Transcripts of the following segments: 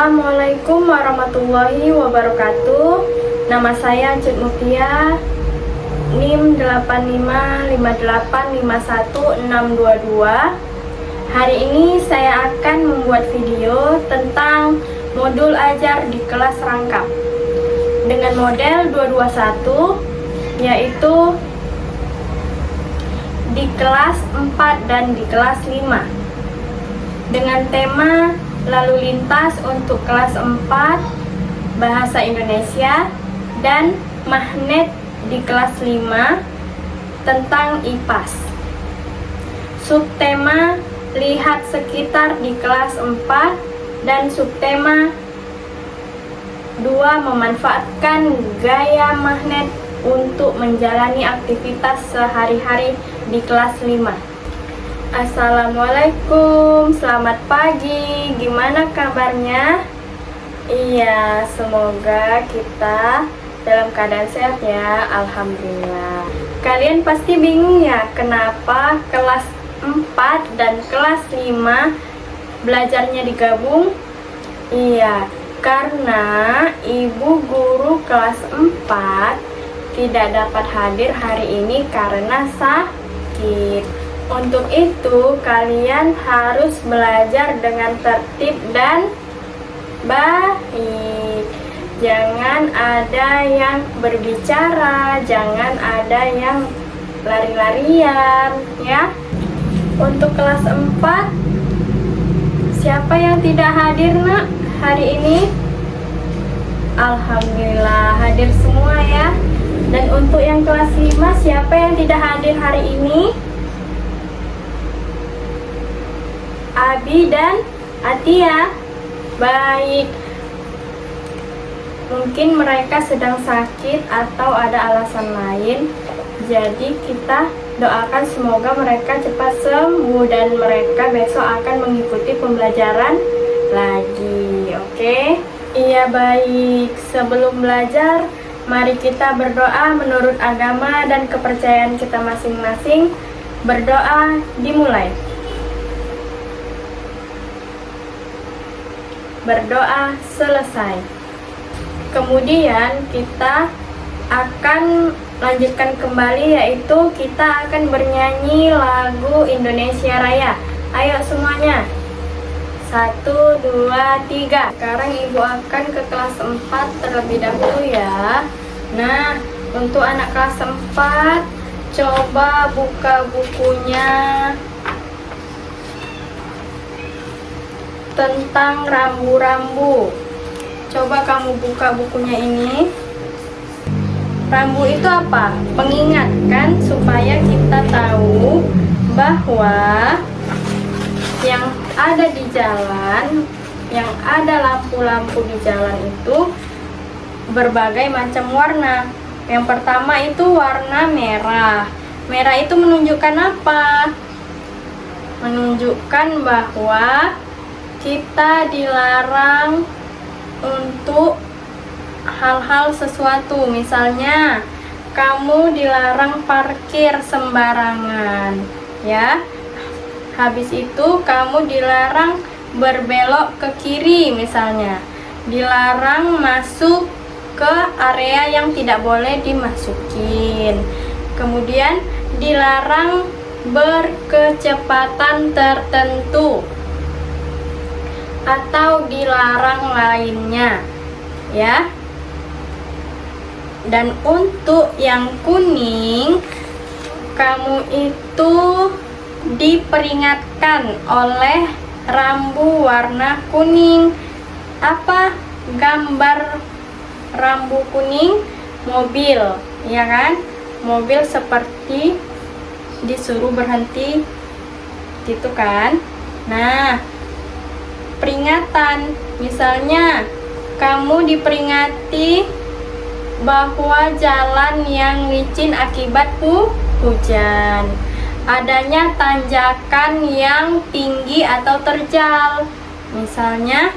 Assalamualaikum warahmatullahi wabarakatuh. Nama saya Cut Mutia, NIM 85585162. Hari ini saya akan membuat video tentang modul ajar di kelas rangkap dengan model 221, yaitu di kelas 4 dan di kelas 5, dengan tema lalu lintas untuk kelas 4 bahasa Indonesia dan magnet di kelas 5 tentang IPAS. Subtema lihat sekitar di kelas 4 dan subtema 2 memanfaatkan gaya magnet untuk menjalani aktivitas sehari-hari di kelas 5. Assalamualaikum, selamat pagi. Gimana kabarnya? Iya, semoga kita dalam keadaan sehat ya. Alhamdulillah. Kalian pasti bingung ya, kenapa kelas 4 dan kelas 5 belajarnya digabung? Iya, karena ibu guru kelas 4 tidak dapat hadir hari ini karena sakit. Untuk itu, kalian harus belajar dengan tertib dan baik. Jangan ada yang berbicara, jangan ada yang lari-larian, ya. Untuk kelas 4, siapa yang tidak hadir, Nak, hari ini? Alhamdulillah, hadir semua ya. Dan untuk yang kelas 5, siapa yang tidak hadir hari ini? Abi dan Atia. Baik, mungkin mereka sedang sakit atau ada alasan lain, jadi kita doakan semoga mereka cepat sembuh dan mereka besok akan mengikuti pembelajaran lagi. Oke? Iya, baik. Sebelum belajar, mari kita berdoa menurut agama dan kepercayaan kita masing-masing. Berdoa dimulai. Berdoa selesai. Kemudian kita akan lanjutkan kembali, yaitu kita akan bernyanyi lagu Indonesia Raya. Ayo semuanya. 1, 2, 3. Sekarang ibu akan ke kelas 4 terlebih dahulu ya. Nah, untuk anak kelas 4, coba buka bukunya tentang rambu-rambu. Coba kamu buka bukunya ini. Rambu itu apa? Pengingat kan, supaya kita tahu bahwa yang ada di jalan, yang ada lampu-lampu di jalan itu berbagai macam warna. Yang pertama itu warna merah. Merah itu menunjukkan apa? Menunjukkan bahwa kita dilarang untuk hal-hal sesuatu. Misalnya, kamu dilarang parkir sembarangan, ya. Habis itu kamu dilarang berbelok ke kiri misalnya. Dilarang masuk ke area yang tidak boleh dimasukin. Kemudian dilarang berkecepatan tertentu atau dilarang lainnya, ya. Dan untuk yang kuning, kamu itu diperingatkan oleh rambu warna kuning. Apa gambar rambu kuning? Mobil, ya kan? Mobil seperti disuruh berhenti gitu kan. Nah, peringatan, misalnya kamu diperingati bahwa jalan yang licin akibat hujan, adanya tanjakan yang tinggi atau terjal, misalnya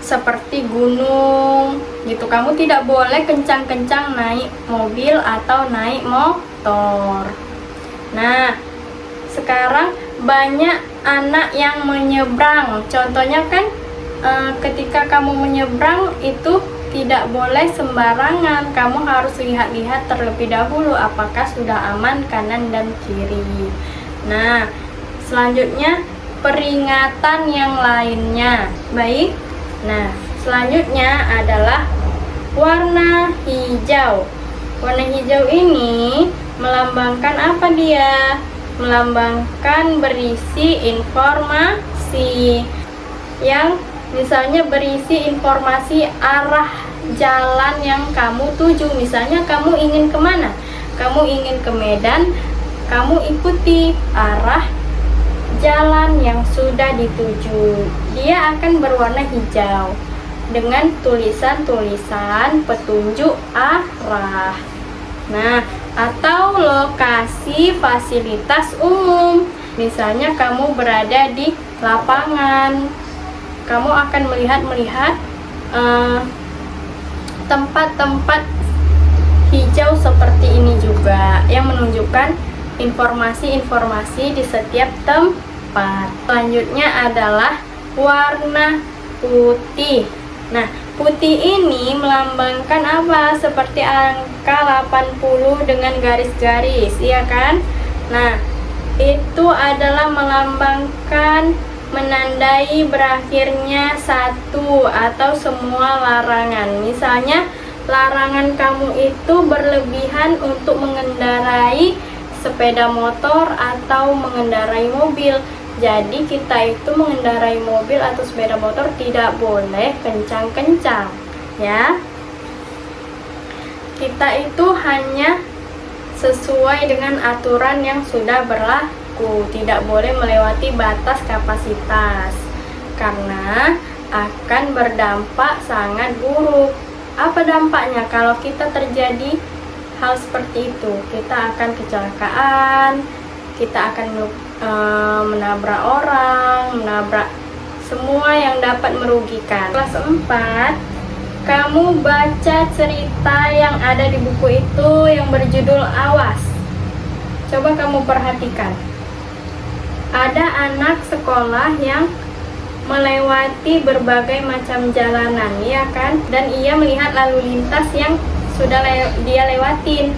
seperti gunung gitu. Kamu tidak boleh kencang-kencang naik mobil atau naik motor. Nah, sekarang banyak anak yang menyeberang. Contohnya kan ketika kamu menyeberang itu tidak boleh sembarangan. Kamu harus lihat-lihat terlebih dahulu apakah sudah aman kanan dan kiri. Nah, selanjutnya peringatan yang lainnya. Baik. Nah, selanjutnya adalah warna hijau. Warna hijau ini melambangkan apa dia? Melambangkan berisi informasi yang misalnya berisi informasi arah jalan yang kamu tuju. Misalnya kamu ingin kemana? Kamu ingin ke Medan, kamu ikuti arah jalan yang sudah dituju. Dia akan berwarna hijau dengan tulisan-tulisan petunjuk arah. Nah, atau lokasi fasilitas umum. Misalnya kamu berada di lapangan, kamu akan melihat tempat-tempat hijau seperti ini juga yang menunjukkan informasi-informasi di setiap tempat. Selanjutnya adalah warna putih. Nah, putih ini melambangkan apa? Seperti angka 80 dengan garis-garis, iya kan? Nah, itu adalah melambangkan, menandai berakhirnya satu atau semua larangan. Misalnya, larangan kamu itu berlebihan untuk mengendarai sepeda motor atau mengendarai mobil. Jadi kita itu mengendarai mobil atau sepeda motor tidak boleh kencang-kencang, ya. Kita itu hanya sesuai dengan aturan yang sudah berlaku, tidak boleh melewati batas kapasitas karena akan berdampak sangat buruk. Apa dampaknya kalau kita terjadi hal seperti itu? Kita akan kecelakaan, kita akan menabrak orang, menabrak semua yang dapat merugikan. Kelas 4, kamu baca cerita yang ada di buku itu yang berjudul Awas. Coba kamu perhatikan. Ada anak sekolah yang melewati berbagai macam jalanan, ya kan? Dan ia melihat lalu lintas yang sudah dia lewatin,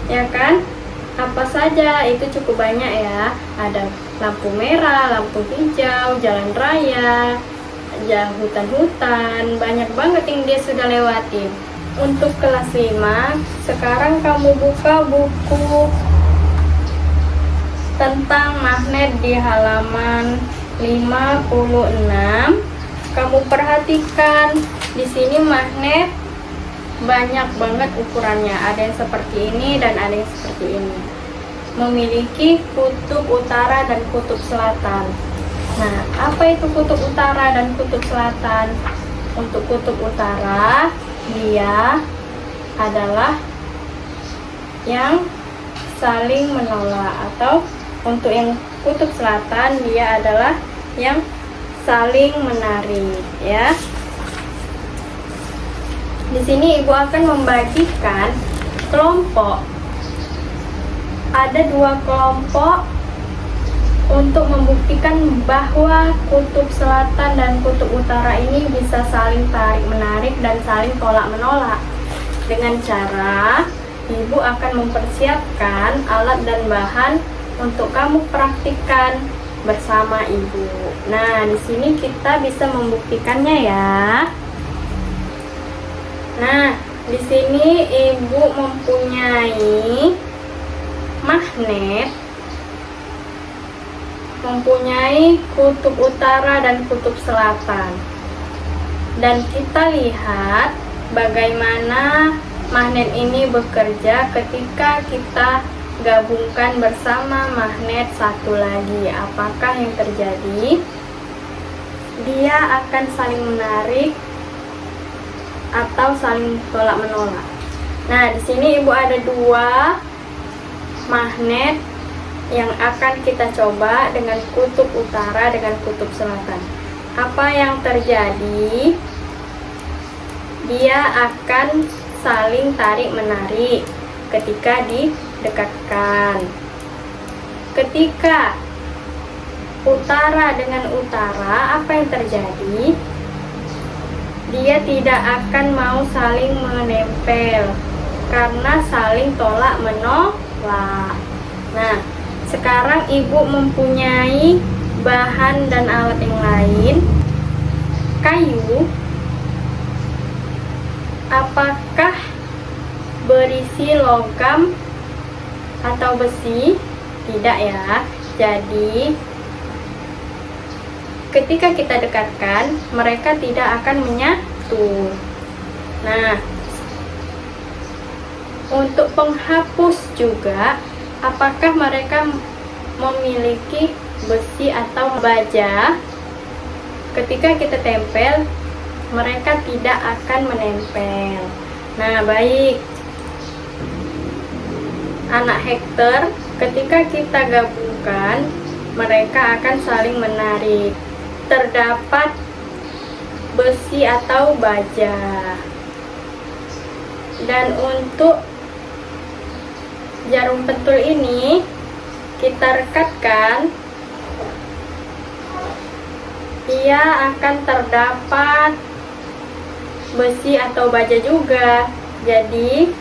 ya kan? Apa saja, itu cukup banyak ya. Ada lampu merah, lampu hijau, jalan raya, hutan-hutan, banyak banget yang dia sudah lewatin. Untuk kelas 5, sekarang kamu buka buku tentang magnet di halaman 56. Kamu perhatikan di sini magnet banyak banget ukurannya, ada yang seperti ini dan ada yang seperti ini, memiliki kutub utara dan kutub selatan. Nah, apa itu kutub utara dan kutub selatan? Untuk kutub utara, dia adalah yang saling menolak, atau untuk yang kutub selatan, dia adalah yang saling menarik, ya. Di sini ibu akan membagikan kelompok. Ada 2 kelompok untuk membuktikan bahwa kutub selatan dan kutub utara ini bisa saling tarik menarik dan saling tolak menolak. Dengan cara ibu akan mempersiapkan alat dan bahan untuk kamu praktikkan bersama ibu. Nah, di sini kita bisa membuktikannya ya. Nah, di sini ibu mempunyai magnet, mempunyai kutub utara dan kutub selatan. Dan kita lihat bagaimana magnet ini bekerja ketika kita gabungkan bersama magnet satu lagi. Apakah yang terjadi? Dia akan saling menarik atau saling tolak menolak. Nah, di sini ibu ada 2 magnet yang akan kita coba dengan kutub utara dengan kutub selatan. Apa yang terjadi? Dia akan saling tarik menarik ketika didekatkan. Ketika utara dengan utara, apa yang terjadi? Dia tidak akan mau saling menempel karena saling tolak menolak. Nah, sekarang ibu mempunyai bahan dan alat yang lain. Kayu, apakah berisi logam atau besi? Tidak ya. Jadi ketika kita dekatkan, mereka tidak akan menyatu. Nah, untuk penghapus juga, apakah mereka memiliki besi atau baja? Ketika kita tempel, mereka tidak akan menempel. Nah, baik. Anak Hektar, ketika kita gabungkan, mereka akan saling menarik. Terdapat besi atau baja. Dan untuk jarum pentul ini kita rekatkan, ia akan terdapat besi atau baja juga. Jadi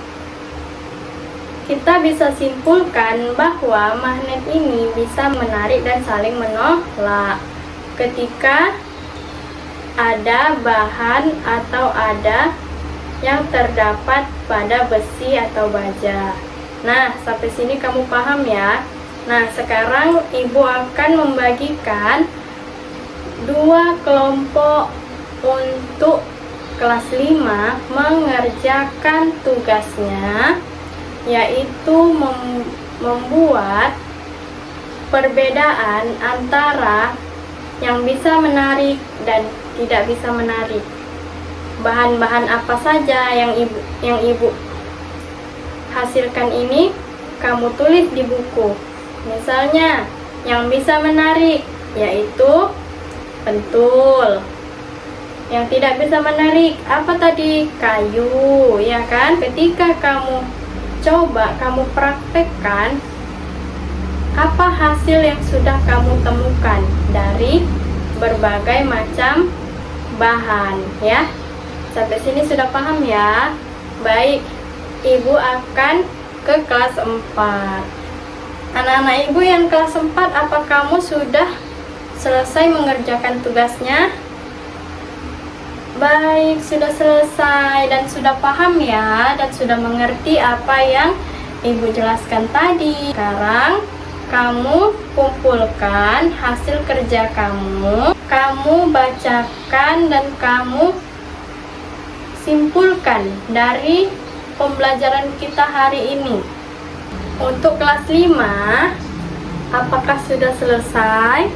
kita bisa simpulkan bahwa magnet ini bisa menarik dan saling menolak ketika ada bahan atau ada yang terdapat pada besi atau baja. Nah, sampai sini kamu paham ya? Nah, sekarang ibu akan membagikan dua kelompok untuk kelas 5 mengerjakan tugasnya, yaitu membuat perbedaan antara yang bisa menarik dan tidak bisa menarik. Bahan-bahan apa saja yang ibu hasilkan ini kamu tulis di buku. Misalnya yang bisa menarik yaitu pentul. Yang tidak bisa menarik apa tadi? Kayu, ya kan? Ketika kamu coba, kamu praktekkan, apa hasil yang sudah kamu temukan dari berbagai macam bahan, ya? Sampai sini sudah paham ya? Baik, ibu akan ke kelas 4. Anak-anak ibu yang kelas 4, apa kamu sudah selesai mengerjakan tugasnya? Baik, sudah selesai dan sudah paham ya, dan sudah mengerti apa yang ibu jelaskan tadi. Sekarang kamu kumpulkan hasil kerja kamu bacakan dan kamu simpulkan dari pembelajaran kita hari ini. Untuk kelas 5, apakah sudah selesai?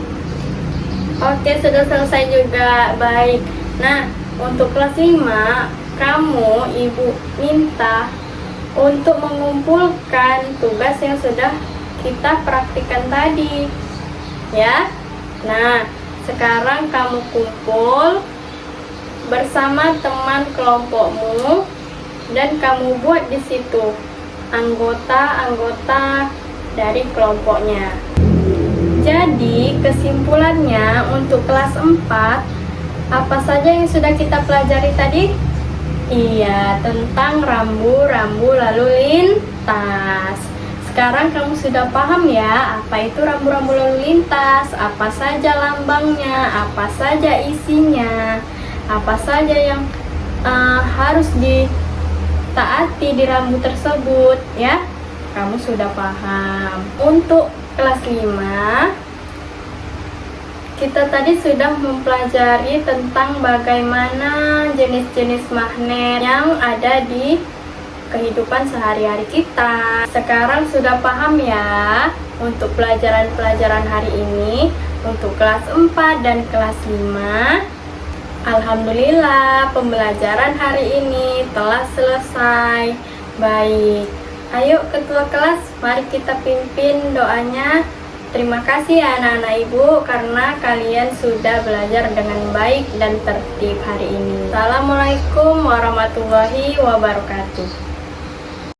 Oke, sudah selesai juga. Baik. Nah, untuk kelas 5, kamu ibu minta untuk mengumpulkan tugas yang sudah kita praktikkan tadi, ya. Nah, sekarang kamu kumpul bersama teman kelompokmu dan kamu buat di situ anggota-anggota dari kelompoknya. Jadi, kesimpulannya untuk kelas 4, apa saja yang sudah kita pelajari tadi? Iya, tentang rambu-rambu lalu lintas. Sekarang kamu sudah paham ya, apa itu rambu-rambu lalu lintas, apa saja lambangnya, apa saja isinya, apa saja yang harus ditaati di rambu tersebut, ya. Kamu sudah paham. Untuk kelas 5, kita tadi sudah mempelajari tentang bagaimana jenis-jenis magnet yang ada di kehidupan sehari-hari kita. Sekarang sudah paham ya untuk pelajaran-pelajaran hari ini untuk kelas 4 dan kelas 5. Alhamdulillah, pembelajaran hari ini telah selesai. Baik, ayo ketua kelas, mari kita pimpin doanya. Terima kasih ya anak-anak ibu karena kalian sudah belajar dengan baik dan tertib hari ini. Assalamualaikum warahmatullahi wabarakatuh.